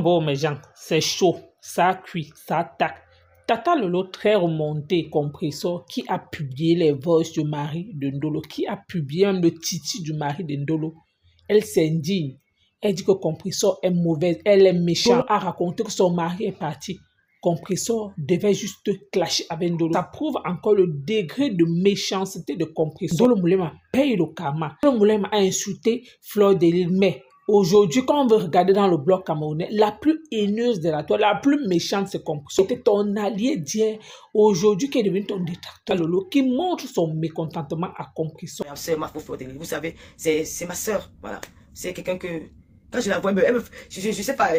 bon, mes gens, c'est chaud, ça cuit, ça attaque. Tata Lolo, très remonté, compresseur, qui a publié les voices du mari de Ndolo, qui a publié même le titi du mari de Ndolo. Elle s'indigne. Elle dit que compresseur est mauvaise, elle est méchante. Ndolo a raconté que son mari est parti. Compresseur devait juste clasher avec Ndolo. Ça prouve encore le degré de méchanceté de compresseur. Ndolo Moulema paye le karma. Ndolo Moulema a insulté Fleur de Lys, mais aujourd'hui, quand on veut regarder dans le bloc camerounais, la plus haineuse de la toile, la plus méchante, c'est compresseur. C'était ton allié d'hier, aujourd'hui qui est devenu ton détracteur, Lolo, qui montre son mécontentement à compresseur. C'est ma Fleur de Lys, vous savez, c'est ma soeur, voilà. C'est quelqu'un que, quand je la vois, je sais pas,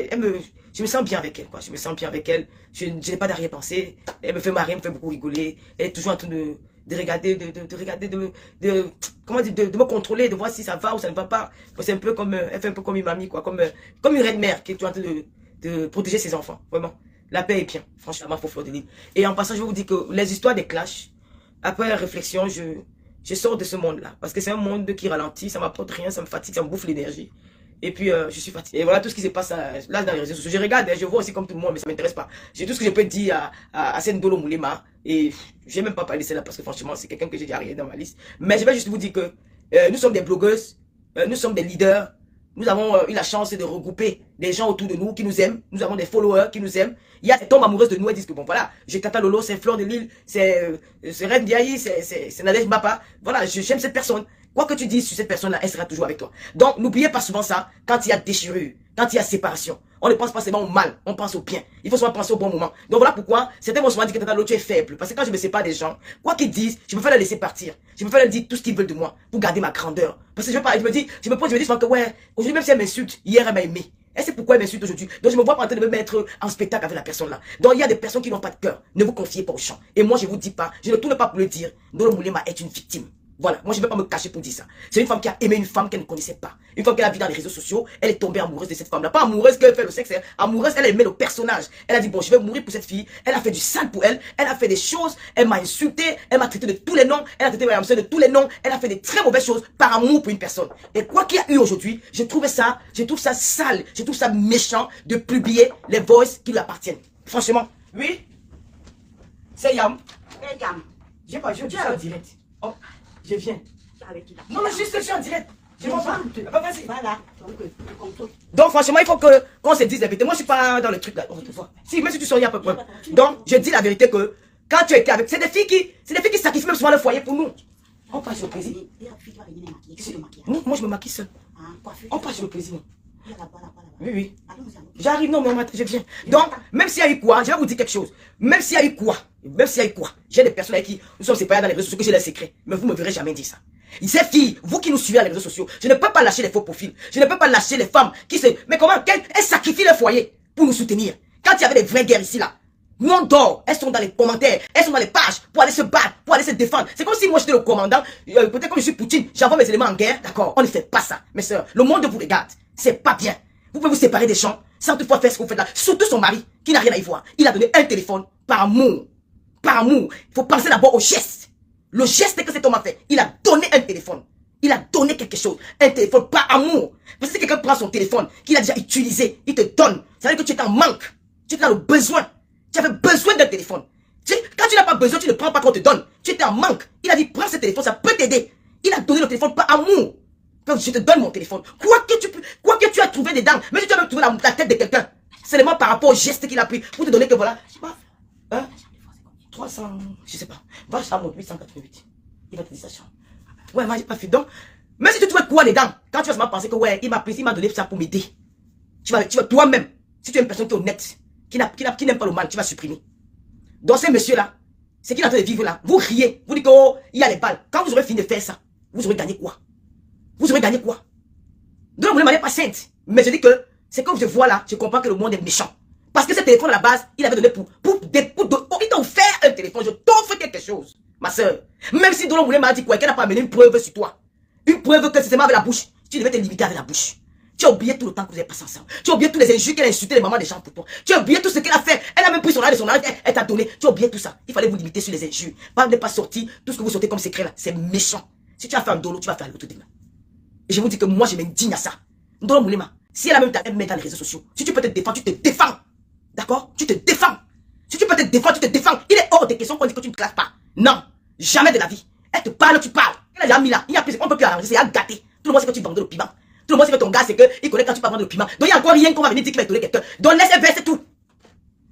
je me sens bien avec elle, quoi. Je me sens bien avec elle, je n'ai pas d'arrière-pensée, elle me fait marrer, elle me fait beaucoup rigoler, elle est toujours en train de regarder, comment dire, de me contrôler, de voir si ça va ou ça ne va pas. C'est un peu comme, elle fait un peu comme une mamie, quoi, comme une reine mère qui est toujours en train de protéger ses enfants, vraiment. La paix est bien, franchement, ma Fleur de Lys. Et en passant, je vais vous dire que les histoires des clashs, après réflexion, je sors de ce monde-là. Parce que c'est un monde qui ralentit, ça m'apporte rien, ça me fatigue, ça me bouffe l'énergie. Et puis, je suis fatigué. Et voilà tout ce qui se passe là dans les réseaux sociaux. Je regarde, je vois aussi comme tout le monde, mais ça ne m'intéresse pas. J'ai tout ce que je peux dire à Ndolo Moulema. Et je n'ai même pas parlé de celle-là parce que franchement, c'est quelqu'un que j'ai déjà rien dans ma liste. Mais je vais juste vous dire que nous sommes des blogueuses, nous sommes des leaders. Nous avons eu la chance de regrouper des gens autour de nous qui nous aiment. Nous avons des followers qui nous aiment. Il y a des tombes amoureuses de nous. Elles disent que bon, voilà, j'ai Tata Lolo, c'est Fleur de Lys, c'est Reine Diaye, c'est Nadège Mbapa. Voilà, j'aime cette personne. Quoi que tu dises sur cette personne-là, elle sera toujours avec toi. Donc, n'oubliez pas souvent ça, quand il y a déchirure, quand il y a séparation. On ne pense pas seulement au mal, on pense au bien. Il faut souvent penser au bon moment. Donc voilà pourquoi certains vont souvent dire que Tata Lolo, tu es faible. Parce que quand je me sépare des gens, quoi qu'ils disent, je me fais les laisser partir. Je me fais leur dire tout ce qu'ils veulent de moi pour garder ma grandeur. Parce que je me dis souvent que ouais, aujourd'hui même si elle m'insulte, hier elle m'a aimé. Elle sait pourquoi elle m'insulte aujourd'hui. Donc je me vois pas en train de me mettre en spectacle avec la personne là. Donc il y a des personnes qui n'ont pas de cœur. Ne vous confiez pas aux gens. Et moi je vous dis pas, je ne tourne pas pour le dire. Ndolo Moulema est une victime. Voilà, moi je ne vais pas me cacher pour dire ça. C'est une femme qui a aimé une femme qu'elle ne connaissait pas. Une femme qu'elle a vue dans les réseaux sociaux, elle est tombée amoureuse de cette femme-là. Pas amoureuse qu'elle fait le sexe, amoureuse, elle a aimé le personnage. Elle a dit bon, je vais mourir pour cette fille. Elle a fait du sale pour elle, elle a fait des choses, elle m'a insulté, elle m'a traité de tous les noms, elle a traité ma soeur de tous les noms, elle a fait des très mauvaises choses par amour pour une personne. Et quoi qu'il y a eu aujourd'hui, je trouve ça sale, je trouve ça méchant de publier les voices qui lui appartiennent. Franchement, oui, c'est Yam. Hey, Yam. J'ai pas, je dis ça en direct. Oh, je viens. Non, mais juste que je suis en direct. Je m'en parle. Vas-y. Voilà. Donc, franchement, il faut qu'on se dise la vérité. Moi, je suis pas dans le truc là. Si, même si tu sors, il y a peu près. Donc, je dis la vérité que quand tu étais avec. C'est des filles qui sacrifient même souvent le foyer pour nous. On passe au plaisir. Moi, je me maquille seul. On passe au plaisir. Oui, oui. J'arrive, non, mais je viens. Donc, même s'il y a eu quoi, je vais vous dire quelque chose. Même s'il y a eu quoi, j'ai des personnes avec qui nous sommes séparés dans les réseaux sociaux que j'ai les secrets. Mais vous ne me verrez jamais dire ça. Ces filles, vous qui nous suivez dans les réseaux sociaux, je ne peux pas lâcher les faux profils. Je ne peux pas lâcher les femmes qui se... Mais comment elles sacrifient leur foyer pour nous soutenir. Quand il y avait des vraies guerres ici, là, nous on dort, elles sont dans les commentaires, elles sont dans les pages pour aller se battre, pour aller se défendre. C'est comme si moi j'étais le commandant, peut-être comme je suis Poutine, j'envoie mes éléments en guerre, d'accord. On ne fait pas ça, mes soeurs. Le monde vous regarde, c'est pas bien. Vous pouvez vous séparer des gens sans toutefois faire ce que vous faites là. Surtout son mari, qui n'a rien à y voir. Il a donné un téléphone par amour. Par amour. Il faut penser d'abord au geste. Le geste que cet homme a fait, il a donné un téléphone. Il a donné quelque chose. Un téléphone par amour. Parce que si quelqu'un prend son téléphone, qu'il a déjà utilisé, il te donne. Ça veut dire que tu es en manque. Tu es dans le besoin. Tu avais besoin d'un téléphone. Quand tu n'as pas besoin, tu ne prends pas qu'on te donne. Tu étais en manque. Il a dit, prends ce téléphone, ça peut t'aider. Il a donné le téléphone par amour. Quand je te donne mon téléphone, quoi que tu as trouvé dedans, même si tu as même trouvé la tête de quelqu'un, seulement par rapport au geste qu'il a pris, pour te donner que voilà, je sais pas, 300, je sais pas, va à mon 888, il va te dire ça. Ouais, moi j'ai pas fait. Donc, même si tu trouves quoi dedans, quand tu vas seulement penser que ouais, il m'a donné ça pour m'aider, tu vas toi-même, si tu es une personne qui est honnête, qui n'aime pas le mal, tu vas supprimer. Donc ces messieurs-là, c'est qu'il est en train de vivre là, vous riez, vous dites que oh, il y a les balles. Quand vous aurez fini de faire ça, vous aurez gagné quoi? Vous aurez gagné quoi? Donc, vous ne m'avez pas sainte. Mais je dis que, c'est comme je vois là, je comprends que le monde est méchant. Parce que ce téléphone à la base, il avait donné il t'a offert un téléphone, je t'offre quelque chose, ma soeur. Même si Ndolo Moulema m'a dit quoi, qu'elle n'a pas amené une preuve sur toi. Une preuve que c'est seulement avec la bouche. Tu devais te limiter avec la bouche. Tu as oublié tout le temps que vous avez passé ensemble. Tu as oublié tous les injures qu'elle a insulté les mamans des gens pour toi. Tu as oublié tout ce qu'elle a fait. Elle a même pris son âge de son âge, elle t'a donné. Tu as oublié tout ça. Il fallait vous limiter sur les injures. Pas ne pas sortir. Tout ce que vous sortez comme secret là, c'est méchant. Si tu as fait un Ndolo, tu vas faire l'autre demain. Et je vous dis que moi, je m'indigne à ça. Ndolo Moulema, Si elle a même ta met dans les réseaux sociaux, si tu peux te défendre, tu te défends. D'accord? Tu te défends. Si tu peux te défendre, tu te défends. Il est hors de question qu'on dit que tu ne classes pas. Non, jamais de la vie. Elle te parle, tu parles. Elle a déjà mis là. Il y a plus, on peut plus arranger, c'est à gâter. Tout le monde sait que tu vendais le piment. Tout le monde sait que ton gars, c'est qu'il connaît quand tu peux vendre le piment. Donc il n'y a encore rien qu'on va venir dire qu'il va étonner quelqu'un. Donc laissez faire, c'est tout.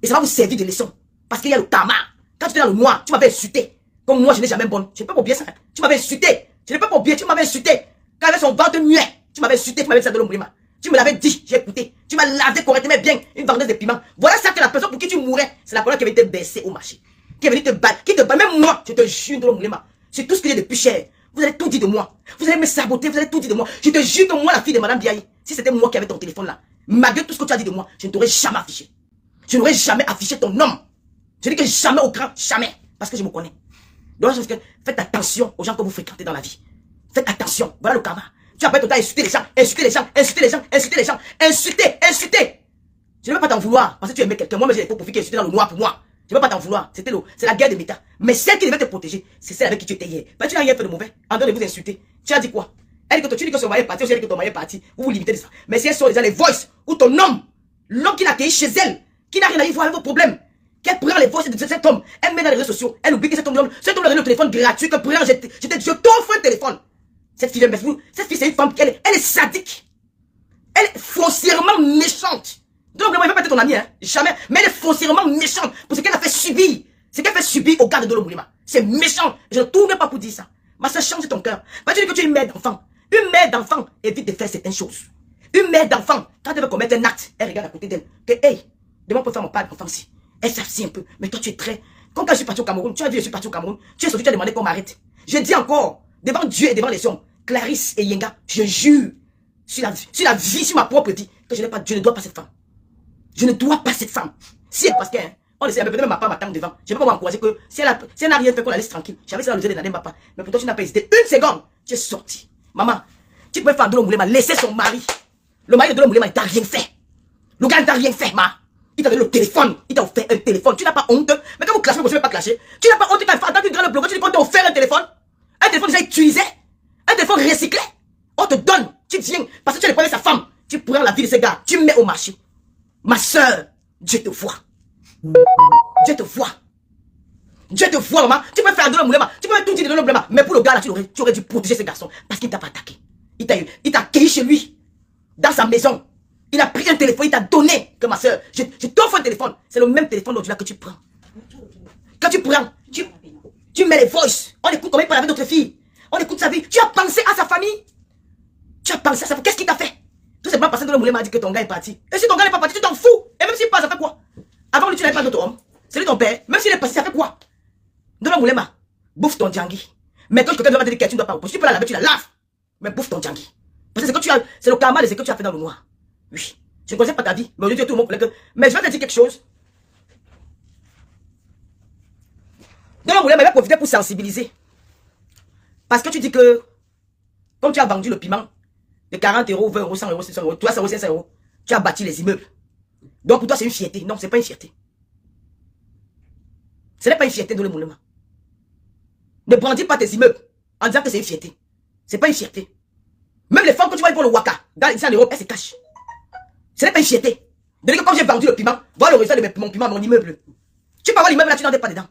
Et ça va vous servir de leçon. Parce qu'il y a le karma. Quand tu étais dans le noir, tu m'avais insulté. Comme moi, je n'ai jamais bonne. Je ne peux pas oublier ça. Tu m'avais insulté. Je ne peux pas oublier, tu m'avais insulté. Quand avec son ventre muet, tu m'avais insulté, tu m'avais dit ça de l'ombrima. Tu me l'avais dit, j'ai écouté. Tu m'as lavé correctement bien une vendeuse de piment. Voilà ça que la personne pour qui tu mourrais, c'est la personne qui avait été baissée au marché. Qui est venue te battre, qui te bat. Même moi, je te jure de l'ombrima. C'est tout ce que j'ai de plus cher. Vous allez tout dire de moi. Vous allez me saboter, vous allez tout dire de moi. Je te jure que moi, la fille de Madame Biaye, si c'était moi qui avais ton téléphone là, malgré tout ce que tu as dit de moi, je ne t'aurais jamais affiché. Je n'aurais jamais affiché ton nom. Je dis que jamais au grand, jamais. Parce que je me connais. Donc, faites attention aux gens que vous fréquentez dans la vie. Faites attention. Voilà le karma. Tu as pas tout le temps insulter les gens, insulter les gens, insulter les gens, insulter les gens, insulter, insulter. Je ne veux pas t'en vouloir parce que tu aimais quelqu'un. Moi, j'ai les profils qui insultaient dans le noir pour moi. Je ne veux pas t'en vouloir. C'est la guerre de méta. Mais celle qui devait te protéger, c'est celle avec qui tu étais hier. Ben, tu n'as rien fait de mauvais. En train de vous insulter. Tu as dit quoi? Elle dit que tu dis que son mari est parti, ou elle dit que ton mari est parti. Vous vous limitez de ça. Mais si elles sont déjà les voices, ou ton homme, l'homme qui l'a accueilli chez elle, qui n'a rien à y voir avec vos problèmes, qu'elle prend les voices de cet homme, elle met dans les réseaux sociaux, elle oublie que cet homme a donné le téléphone gratuit, que prend, je t'offre un téléphone. Cette fille, c'est une femme qui elle est sadique. Elle est foncièrement méchante. Donc, elle ne va pas être ton amie, hein, jamais. Mais elle est foncièrement méchante pour ce qu'elle a fait subir. Ce qu'elle fait subir au gars de Dolo Moulima. C'est méchant. Je ne tourne pas pour dire ça. Mais ça change ton cœur. Tu dis que tu es une mère d'enfant. Une mère d'enfant évite de faire certaines choses. Une mère d'enfant, quand elle veut commettre un acte, elle regarde à côté d'elle. Que, hey, demain on peut faire mon père d'enfant ici. Elle s'abstient un peu. Mais toi, tu es très. Comme quand je suis parti au Cameroun, tu as dit je suis parti au Cameroun. Tu es sorti, tu as demandé qu'on m'arrête. Je dis encore, devant Dieu et devant les hommes, Clarisse et Yenga, je jure, sur la vie, sur ma propre vie, que je ne dois pas cette femme. Je ne dois pas cette femme. Si elle, parce qu'elle, on essaie, peut-être ma part m'attend devant. Je ne peux pas m'encourager que si elle n'a rien fait, qu'on la laisse tranquille. J'avais ça dans le jeu de Nadem Papa. Mais pourtant, tu n'as pas hésité une seconde. Tu es sorti. Maman, tu peux faire Dolo Moulema, laisser son mari. Le mari de Dolo Moulema, il t'a rien fait. Le gars, il t'a rien fait, ma. Il t'a donné le téléphone. Il t'a offert un téléphone. Tu n'as pas honte. Mais quand vous clashez, vous ne pouvez pas clasher. Tu n'as pas honte quand en tant que grand blogueur, tu dis qu'on t'a offert un téléphone. Un téléphone déjà utilisé. Un téléphone recyclé. On te donne. Tu viens. Parce que tu as prenais sa femme. Tu prends la vie de ces gars. Tu mets au marché. Ma soeur, Dieu te voit. Dieu te voit. Dieu te voit, maman. Tu peux faire de l'homme, tu peux tout dire de l'homme, mais pour le gars là, tu aurais dû protéger ce garçon. Parce qu'il ne t'a pas attaqué. Il t'a accueilli chez lui. Dans sa maison. Il a pris un téléphone, il t'a donné. Que ma soeur, je t'offre un téléphone. C'est le même téléphone là que tu prends. Quand tu prends, tu mets les voices. On écoute comment il parle avec d'autres filles. On écoute sa vie. Tu as pensé à sa famille. Tu as pensé à sa famille. Qu'est-ce qu'il t'a fait? Tout simplement parce que le Moulema m'a dit que ton gars est parti. Et si ton gars n'est pas parti, tu t'en fous. Et même s'il passe, ça fait quoi? Avant lui, tu n'avais pas d'autre homme. C'est lui ton père. Même s'il est passé, ça fait quoi? De le Moulema, bouffe ton djangui. Mais quand quelqu'un te dire que tu ne dois pas reposer, tu peux la laver, tu la laves. Mais bouffe ton djangui. Parce que c'est le karma de ce que tu as fait dans le noir. Oui. Je ne connais pas ta vie. Mais aujourd'hui, tout le monde connaît que. Mais je vais te dire quelque chose. De le Moulema, il va profiter pour sensibiliser. Parce que tu dis que, comme tu as vendu le piment, de 40 euros, 20 euros, 100 euros, 600 euros, 300 euros, 500 euros, tu as bâti les immeubles. Donc pour toi, c'est une fierté. Non, c'est pas une fierté. Ce n'est pas une fierté de le Moulema. Ne brandis pas tes immeubles en disant que c'est une fierté. C'est pas une fierté. Même les femmes que tu vois pour le Waka, ici en Europe, elles se cachent. Ce n'est pas une fierté. De dire que comme j'ai vendu le piment, voilà le résultat de mon piment, mon immeuble. Tu peux avoir l'immeuble là, tu n'en es pas dedans.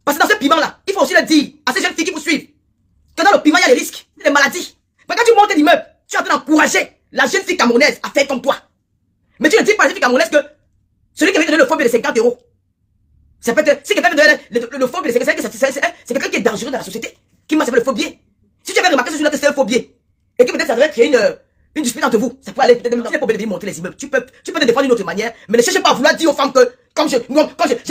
Parce que dans ce piment-là, il faut aussi le dire à ces jeunes filles qui vous suivent que dans le piment, il y a des risques, des maladies. Mais quand tu montes l'immeuble, tu es en train d'encourager la jeune fille camerounaise à faire comme toi. Mais tu ne dis pas à la jeune fille camerounaise que celui qui avait donné le phobie de 50 euros, ça peut être, si quelqu'un veut donner le phobie de 50 euros, c'est quelqu'un qui est dangereux dans la société, qui m'a servi le phobie. Si tu avais remarqué que c'est un phobie, et que peut-être ça devrait créer une dispute entre vous, ça peut aller, peut-être même si les problèmes de monter les immeubles, tu peux te défendre d'une autre manière, mais ne cherchez pas à vouloir dire aux femmes que, quand j'ai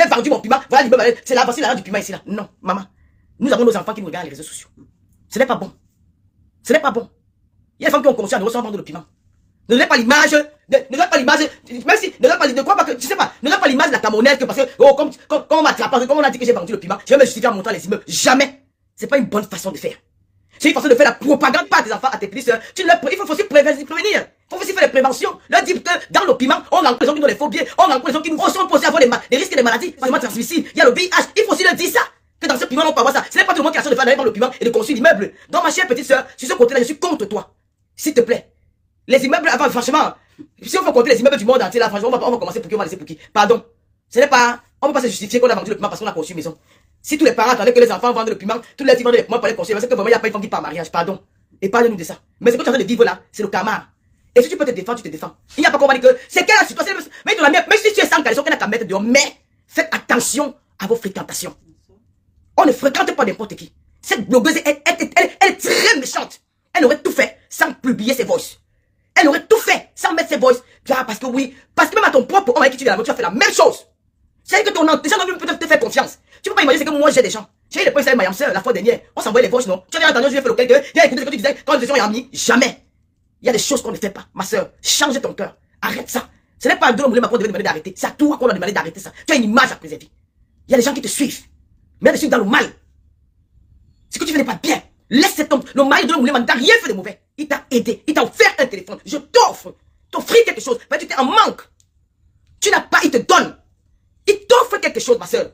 vendu mon piment, voilà l'immeuble, c'est là, voici l'argent du piment ici là. Non, maman, nous avons nos enfants qui nous regardent les réseaux sociaux. Ce n'est pas bon. Ce n'est pas bon. Il y a des femmes qui ont conscience de recevoir vendre le piment. Ne donnez pas l'image, même si, ne donnez pas, ne crois pas que, tu sais pas, ne donnez pas l'image de la camerounaise que parce que, oh, comme on m'attrape, comme on a dit que j'ai vendu le piment, je vais me justifier en montant les immeubles. Jamais. C'est pas une bonne façon de faire. C'est une façon de faire la propagande pas à tes enfants, à tes petits soeurs. Il faut aussi prévenir. Il faut aussi faire des préventions. Leur dire que dans le piment, on rencontre les gens qui ont les phobies, on rencontre les gens qui nous sont posés à avoir des risques de maladies, par exemple transmissibles. Il y a le VIH. Il faut aussi leur dire ça. Que dans ce piment, on peut avoir ça. Ce n'est pas tout le monde qui a la chance de faire d'aller dans le piment et de construire l'immeuble. Donc, ma chère petite soeur, sur ce côté-là, je suis contre toi. S'il te plaît. Les immeubles, avant, franchement, Si on veut compter les immeubles du monde entier, là, franchement, on va commencer pour qui, on va laisser pour qui. Pardon. Ce n'est pas, on ne peut pas se justifier qu'on a vendu le piment parce qu'on a conçu une maison. Si tous les parents attendaient que les enfants vendent le piment, tous les filles vendent le piment pour les construire, c'est que vraiment, il n'y a pas une femme qui part en mariage. Pardon. Et parle-nous de ça. Mais ce que tu es en train de vivre là, c'est le karma. Et si tu peux te défendre, tu te défends. Il n'y a pas qu'on va dire que c'est quelle situation. Mais si tu es sans caleçon, qu'elle n'a qu'à mettre dehors. Mais faites attention à vos fréquentations. On ne fréquente pas n'importe qui. Cette blogueuse, elle est très méchante. Elle aurait tout fait sans publier ses voices. Elle aurait tout fait sans mettre ses voices. Parce que oui, parce que même à ton propre homme avec qui tu es là, tu as fait la même chose. C'est que les gens peuvent te faire confiance. Tu peux pas imaginer que moi j'ai des gens. J'ai eu le point avec ma soeur la fois dernière. On s'envoyait les voices, non? Tu avais entendu, je lui ai fait lequel, viens écouter ce que tu disais quand les gens ont mis. Jamais. Il y a des choses qu'on ne fait pas. Ma soeur, change ton cœur. Arrête ça. Ce n'est pas un Ndolo Moulema qu'on devait demander d'arrêter. C'est à toi qu'on a demandé d'arrêter ça. Tu as une image à préserver. Il y a des gens qui te suivent. Mais ils te suivent dans le mal. Ce que tu fais n'est pas bien. Laisse cet homme. Le mari de Ndolo Moulema n'a rien fait de mauvais. Il t'a aidé. Il t'a offert un téléphone. Je t'offre. T'offrir quelque chose. Mais tu t'es en manque. Tu n'as pas, il te donne. Il t'offre quelque chose, ma soeur.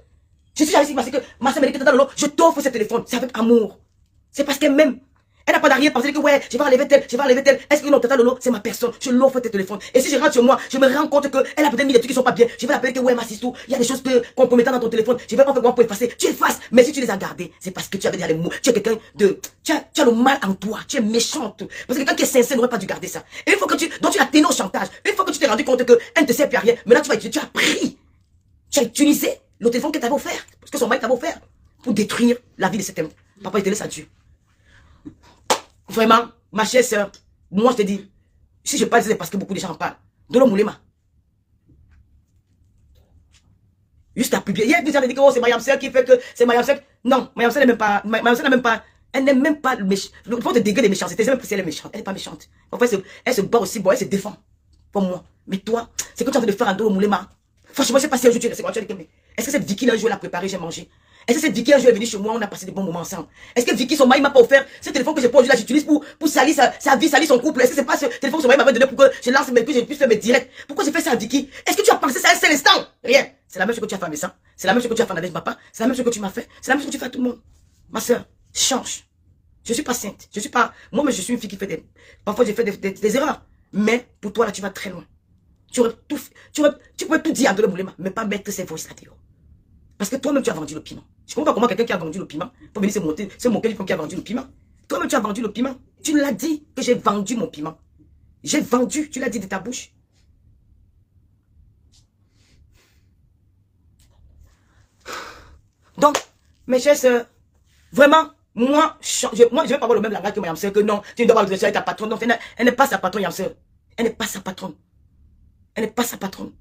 Je suis jamais ici parce que ma soeur m'a dit que dans le lot, je t'offre ce téléphone. C'est avec amour. C'est parce qu'elle m'aime. Elle n'a pas d'arrière pensé que ouais, je vais enlever tel, je vais enlever tel. Est-ce que non, Tata Lolo, c'est ma personne. Je l'offre tes téléphones. Et si je rentre sur moi, je me rends compte qu'elle a peut-être mis des trucs qui sont pas bien. Je vais l'appeler que ouais, ma sistou, il y a des choses compromettantes dans ton téléphone. Je vais pas faire comment pour effacer. Tu effaces. Mais si tu les as gardées, c'est parce que tu avais déjà les mots. Tu es quelqu'un de, tu as le mal en toi. Tu es méchante. Parce que quelqu'un qui est sincère n'aurait pas dû garder ça. Et une fois que donc tu l'as tenu au chantage. Une fois que tu t'es rendu compte qu'elle ne te sert plus à rien. Maintenant tu vas utiliser, tu as pris. Tu as utilisé le téléphone qu'elle t'avait offert. Parce que son mari t'avait offert. Pour détruire la vie de cet homme. Papa, il te laisse à Dieu. Vraiment, ma chère sœur, moi je te dis, si je parle, c'est parce que beaucoup de gens en parlent. Ndolo Moulema. Juste à publier. Il y a des gens qui disent que oh, c'est Mariam Sœur qui fait que c'est Mariam Sœur. Non, Mariam Sœur n'est même pas. Mariam Sœur n'a même pas. Elle n'est même pas méchante. Le point de degré de méchanceté, c'est même si elle est méchante. Elle n'est pas méchante. En fait, elle se bat aussi, bon, elle se défend. Pour moi. Mais toi, c'est que tu es en train de faire un Ndolo Moulema. Franchement, je sais pas si un jour tu es resté. Est-ce que cette Vicky là un jour elle a préparé, j'ai mangé? Est-ce que cette Vicky un jour est venue chez moi, on a passé des bons moments ensemble? Est-ce que Vicky, son mari m'a pas offert ce téléphone que j'ai pas aujourd'hui là, j'utilise pour salir sa vie, salir son couple? Est-ce que c'est pas ce téléphone que son mari m'avait donné pour que je lance que je puisse faire mes directs? Pourquoi j'ai fait ça à Vicky? Est-ce que tu as pensé ça à un seul instant? Rien. C'est la même chose que tu as fait à mes sangs. C'est la même chose que tu as fait à Nadège Papa. C'est la même chose que tu m'as fait. C'est la même chose que tu fais à tout le monde. Ma soeur, change. Je suis pas sainte. Je suis pas, moi, mais je suis une fille qui fait parfois j'ai fait des erreurs. Mais pour toi là, tu vas très loin. Tu pourrais tout dire à Ndolo Moulema, mais pas mettre ses voix là dehors. Parce que toi-même, tu as vendu le piment. Je comprends pas comment quelqu'un qui a vendu le piment peut venir se moquer du qui a vendu le piment. Toi-même, tu as vendu le piment. Tu l'as dit que j'ai vendu mon piment. J'ai vendu, tu l'as dit de ta bouche. Donc, mes chers sœurs, vraiment, moi, je vais pas avoir le même langage que ma sœur, que non, tu ne dois pas le avec ta patronne. Non, elle n'est pas sa patronne, sœur. Elle n'est pas sa patronne. Elle n'est pas sa patronne.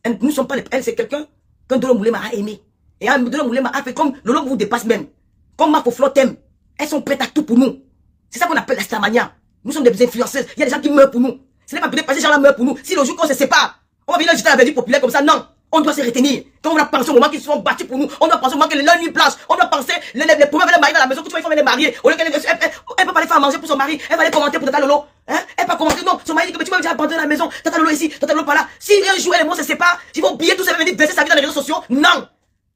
Nous ne sommes pas les... Elle, c'est quelqu'un qu'un Ndolo Moulema a aimé. Et un Ndolo Moulema a fait comme le vous dépasse même. Comme Marco Flo t'aime. Elles sont prêtes à tout pour nous. C'est ça qu'on appelle la starmania. Nous sommes des influenceuses. Il y a des gens qui meurent pour nous. Ce n'est pas peut-être pas ces gens-là meurent pour nous. Si le jour qu'on se sépare, on va venir jeter la verdure populaire comme ça. Non. On doit se retenir. Quand on a pensé au moment qu'ils se sont battus pour nous, on doit penser au moment que les nuit blanche. On doit penser les premiers venaient marier dans la maison, que tu vois, il faut les marier. Au lieu qu'elle peut pas aller faire à manger pour son mari. Elle va aller commenter pour Tata Lolo. Hein? Elle va commenter. Non, son mari dit que tu vas déjà abandonner la maison. Tata Lolo ici, Tata Lolo par là. Si un jour elle et moi se séparent, ils vont oublier tout ça, venir baisser sa vie dans les réseaux sociaux. Non.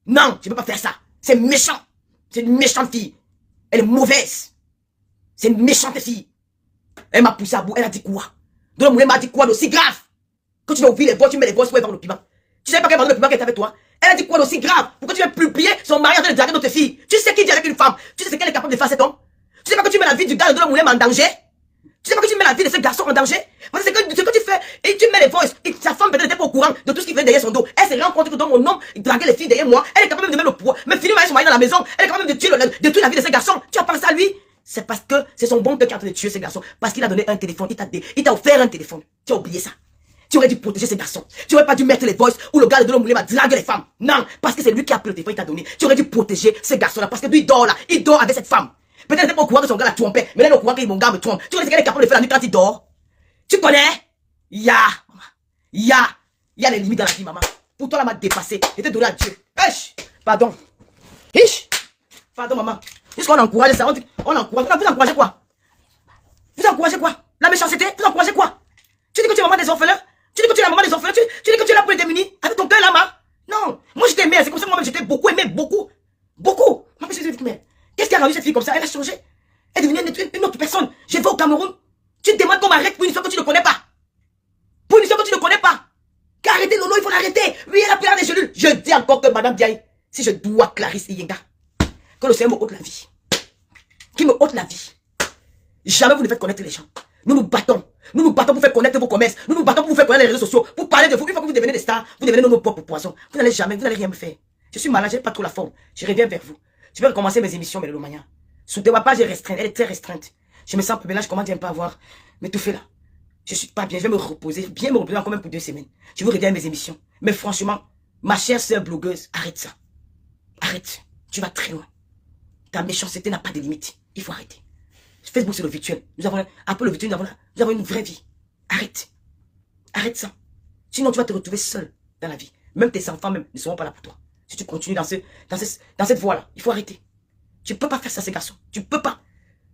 Non, je ne peux pas faire ça. C'est méchant. C'est une méchante fille. Elle est mauvaise. C'est une méchante fille. Elle m'a poussé à bout. Elle a dit quoi? Ndolo Moulema m'a dit quoi d'aussi grave? Quand tu vas ouvrir les voix, tu mets les voix pour vendre le piment. Tu sais pas qu'elle vend le piment qu'elle est avec toi? Elle a dit quoi d'aussi grave? Pourquoi tu veux publier son mari en train de draguer notre fille? Tu sais qui dit avec une femme? Tu sais ce qu'elle est capable de faire cet homme? Tu sais pas que tu mets la vie du gars de Ndolo Moulema en danger? Tu sais pas que tu mets la vie de ce garçon en danger? Parce que ce que tu fais, et tu mets les voices, et sa femme peut-être n'était pas au courant de tout ce qui fait derrière son dos. Elle se rend compte que dans mon homme, il draguait les filles derrière moi. Elle est capable de mettre le poids. Mais finir avec son mari dans la maison, elle est capable de tuer la vie de ce garçon. Tu as pensé à lui? C'est parce que c'est son bon cœur qui est en train de tuer ce garçon. Parce qu'il a donné un téléphone, il t'a offert un téléphone. Tu as oublié ça. Tu aurais dû protéger ce garçon. Tu aurais pas dû mettre les voices où le gars de Ndolo Moulema drague les femmes. Non, parce que c'est lui qui a pris le téléphone, il t'a donné. Tu aurais dû protéger ce garçon-là. Parce que lui, il dort là. Il dort avec cette femme. Peut-être qu'elle n'est pas au courant que son gars la trompait. Mais elle est au courant que mon gars me trompe. Tu connais ce qu'elle est capable de faire la nuit quand il dort? Tu connais? Il y a les limites dans la vie, maman. Pour toi, là, m'a dépassé. Et te donné à Dieu. Wesh! Pardon. Hich! Pardon, maman. Jusqu'on encourage ça. On encourage. Vous encouragez quoi? Vous encouragez quoi? La méchanceté? Vous encouragez quoi? Tu dis que tu es maman des orphelins? Tu dis que tu es la maman des orphelins? Tu dis que tu es là pour les démunis? Avec ton cœur là, ma? Non. Moi, j'étais aimée. C'est comme ça que moi-même, j'étais beaucoup aimée. Beaucoup. Beaucoup. Moi, je dit, mais qu'est-ce qui a rendu cette fille comme ça? Elle a changé. Elle est devenue une autre personne. Je vais au Cameroun. Tu te demandes qu'on m'arrête pour une histoire que tu ne connais pas. arrêter. Oui, elle a pris des cellules. Je dis encore que Madame Diaye, si je dois Clarisse Iyenga, que le Seigneur me ôte la vie. Qui me ôte la vie. Jamais vous ne faites connaître les gens. Nous nous battons. Nous nous battons pour faire connaître vos commerces. Nous nous battons pour vous faire connaître les réseaux sociaux. Pour parler de vous. Une fois que vous devenez des stars, vous devenez nos propres poissons. Vous n'allez jamais, vous n'allez rien me faire. Je suis malade, je n'ai pas trop la forme. Je reviens vers vous. Je vais recommencer mes émissions, mais le Mania. Soutenez ma page est restreinte, elle est très restreinte. Je me sens peu, mais là, je commence à pas avoir m'étouffer là. Je suis pas bien, je vais me reposer, bien me reposer encore même pour 2 semaines. Je vous reviens à mes émissions. Mais franchement, ma chère sœur blogueuse, arrête ça. Arrête. Tu vas très loin. Ta méchanceté n'a pas de limite. Il faut arrêter. Facebook, c'est le virtuel. Nous avons un peu le virtuel, nous avons une vraie vie. Arrête. Arrête ça. Sinon, tu vas te retrouver seul dans la vie. Même tes enfants même ne seront pas là pour toi. Si tu continues dans cette voie-là, il faut arrêter. Tu ne peux pas faire ça, ces garçons. Tu ne peux pas.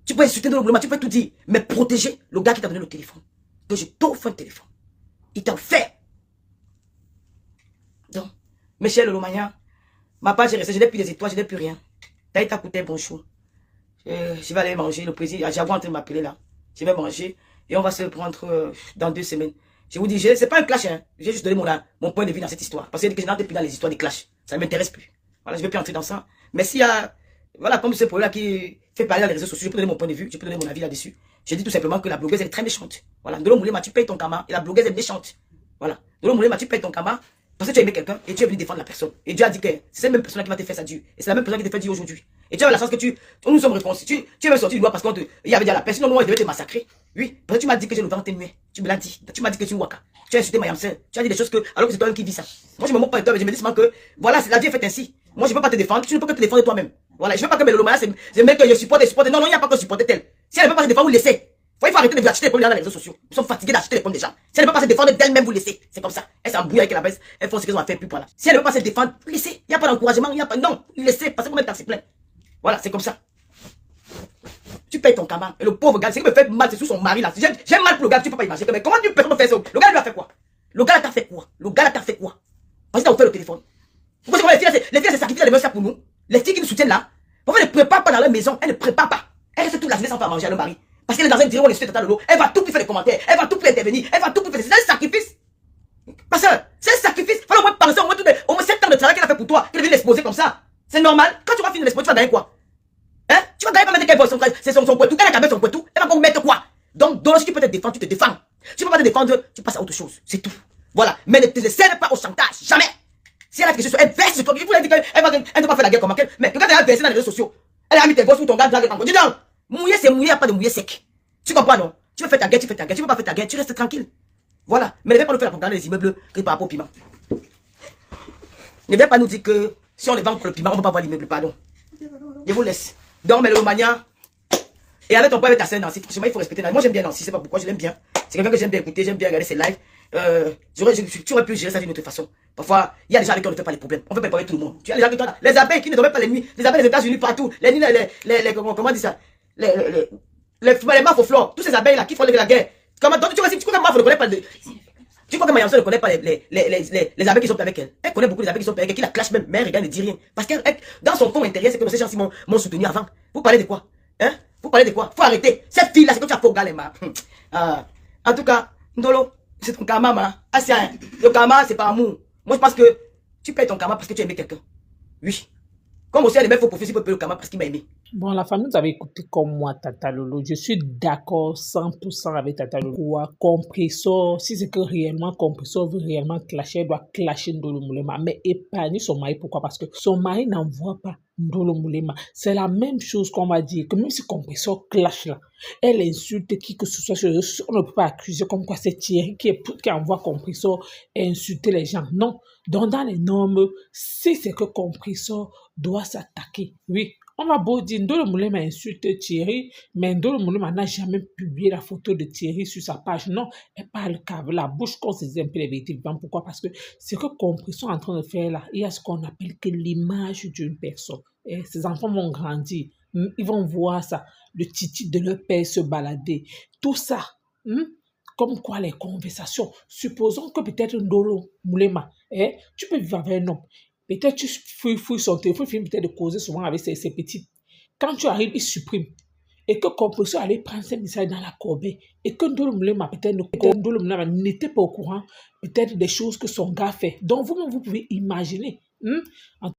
Tu peux insulter Ndolo Moulema, tu peux tout dire. Mais protéger le gars qui t'a donné le téléphone. Que je t'offre un téléphone. Il t'a offert. Donc, Michel Lolomania, ma page est restée, je n'ai plus des étoiles, je n'ai plus rien. T'as été à coûter bonjour. Je vais aller manger, le président, Jabou en train de m'appeler là. Je vais manger et on va se prendre dans 2 semaines. Je vous dis, c'est pas un clash, hein. J'ai juste donné mon point de vue dans cette histoire. Parce que je n'entre plus dans les histoires des clashs. Ça ne m'intéresse plus. Voilà, je ne vais plus entrer dans ça. Mais s'il y a, voilà, comme ce problème-là qui fait parler dans les réseaux sociaux, je peux donner mon point de vue, je peux donner mon avis là-dessus. Je dis tout simplement que la blogueuse elle est très méchante. Voilà, Ndolo Moulema, tu payes ton karma et la blogueuse est méchante. Voilà, Ndolo Moulema, tu payes ton karma parce que tu as aimé quelqu'un et tu es venu défendre la personne. Et Dieu a dit que c'est cette même personne qui va te faire ça Dieu. Et c'est la même personne qui te fait dire aujourd'hui. Et tu as la chance que nous sommes réconciliés. Tu es même sorti du doigt parce qu'il y avait déjà la personne, sinon moi je devais te massacrer. Oui, parce que tu m'as dit que j'ai le ventre muet. Tu me l'as dit. Tu m'as dit que tu es waka. Tu as insulté ma yamsel. Tu as dit des choses que, alors que c'est toi-même qui vis ça. Moi je me moque pas de toi, mais je me dis seulement que, voilà, la vie est faite ainsi. Moi je ne peux pas te défendre, tu ne peux que te défendre toi-même. Voilà, je ne veux pas que Lolomania, c'est mec que je supporte. Non, non, il n'y a pas que supporter tel. Si elle ne peut pas se défendre, vous laissez. Il faut arrêter de vous acheter les pommes dans les réseaux sociaux. Nous sommes fatigués d'acheter les pommes des gens. Si elle ne peut pas se défendre d'elle-même, vous laissez. C'est comme ça. Elle s'embrouille avec la baisse. Elle fait ce qu'elles ont à faire plus pour là. Si elle ne peut pas se défendre, laissez. Il n'y a pas d'encouragement, il n'y a pas. Non, laissez. Parce que vous-même, c'est plein. Voilà, c'est comme ça. Tu payes ton karma. Et le pauvre gars, ce qui me fait mal, c'est sous son mari là. J'ai mal pour le gars, tu peux pas imaginer. Mais comment tu peux faire ça? Le gars lui a fait quoi? Le gars t'a fait quoi? Le gars t'a fait quoi? Parce qu'il t'a offert le téléphone. Pourquoi les filles se sacrifient les ça pour nous? Les filles qui nous soutiennent là, pourquoi elles ne préparent pas dans leur maison? Elles ne préparent pas. Elles restent toute la journée sans faire manger à leur mari. Parce qu'elle est dans un direct où elle suit Tata Lolo. Elle va tout plus faire des commentaires. Elle va tout plus intervenir. Elle va tout plus faire. C'est un sacrifice. Parce que c'est un sacrifice. Il faut au moins penser au moins 7 ans de travail qu'elle a fait pour toi. Qu'elle vienne l'exposer comme ça. C'est normal. Quand tu vas finir l'exposer, tu vas gagner quoi? Hein? Tu vas gagner pas mettre qu'elle voit c'est son poitou. Elle a gagné son poitou. Elle va encore mettre quoi? Donc, si tu peux te défendre, tu te défends. Tu peux pas te défendre, tu passes à autre chose. C'est tout. Voilà. Mais ne te cède pas au chantage. Jamais. Si elle a quelque chose, elle verse sur toi. Il faut lui dire qu'elle ne va pas faire la guerre comme elle. Mais quand elle a versé dans les réseaux sociaux, elle a mis tes gosses ou ton gars drague encore. Dis donc, mouiller c'est mouiller, il n'y a pas de mouiller sec. Tu comprends non? Tu veux faire ta guerre, tu fais ta guerre. Tu veux pas faire ta guerre, tu restes tranquille. Voilà. Mais ne viens pas nous faire la propagande des immeubles que par rapport au piment. Ne viens pas nous dire que si on les vend pour le piment, on ne peut pas voir l'immeuble, pardon. Je vous laisse. Donc, mais le Romania. Et avec ton père, avec ta sœur Nancy, franchement, il faut respecter. Moi, j'aime bien Nancy, c'est pas pourquoi je l'aime bien. C'est quelqu'un que j'aime bien écouter, j'aime bien regarder ses lives. Tu aurais pu gérer ça d'une autre façon. Parfois, il y a des gens avec qui on ne fait pas les problèmes. On peut préparer tout le monde. Tu as des gens qui les abeilles qui ne dorment pas les nuits. Les abeilles des États-Unis partout. Comment on dit ça? Les mafoflores. Tous ces abeilles là qui font la guerre. Comment, donc, tu vois, si tu crois que Mafo ne connaît pas tu crois que Mayamso ne connaît pas les abeilles qui sont avec elle. Elle connaît beaucoup les abeilles qui sont avec elle, qui la clashent même, mais elle regarde, ne dit rien. Parce que dans son fond intérieur, c'est que ces gens-ci m'ont soutenu avant. Vous parlez de quoi? Hein? Vous parlez de quoi? Faut arrêter. Cette fille-là, c'est que tu as faux galema. En tout cas, Ndolo, c'est ton karma, ma. Ah, c'est un. Le karma, c'est pas amour. Moi, je pense que tu payes ton karma parce que tu as aimé quelqu'un. Oui. Comme aussi, elle aimait, il faut profiter pour payer le karma parce qu'il m'a aimé. Bon, la famille, vous avez écouté comme moi, Tata Lolo. Je suis d'accord 100% avec Tata Lolo. Quoi, Compressor, si c'est que réellement Compressor veut réellement clasher, elle doit clasher Ndolo Moulema. Mais épargner son mari, pourquoi? Parce que son mari n'envoie pas Ndolo Moulema. C'est la même chose qu'on va dire, que même si Compressor clash là, elle insulte qui que ce soit sur les réseaux sociaux, on ne peut pas accuser comme quoi c'est Thierry qui envoie Compressor et insulter les gens. Non. Donc, dans les normes, si c'est que Compressor doit s'attaquer, oui. On va beau dire, Ndolo Moulema insulte Thierry, mais Ndolo Moulema n'a jamais publié la photo de Thierry sur sa page. Non, elle parle qu'avec la bouche qu'on se dit un peu les vérités. Pourquoi? Parce que ce que Compressor est en train de faire là, il y a ce qu'on appelle que l'image d'une personne. Et ces enfants vont grandir. Ils vont voir ça, le titi de leur père se balader. Tout ça, comme quoi les conversations. Supposons que peut-être Ndolo Moulema, tu peux vivre avec un homme. Peut-être tu fouilles son téléphone, il finit peut-être de causer souvent avec ses petites. Quand tu arrives, il supprime. et que Compresso allait prendre ces messages dans la corbeille et que Ndolo Moulema peut-être n'était pas au courant peut-être des choses que son gars fait. Donc vous-même, vous pouvez imaginer.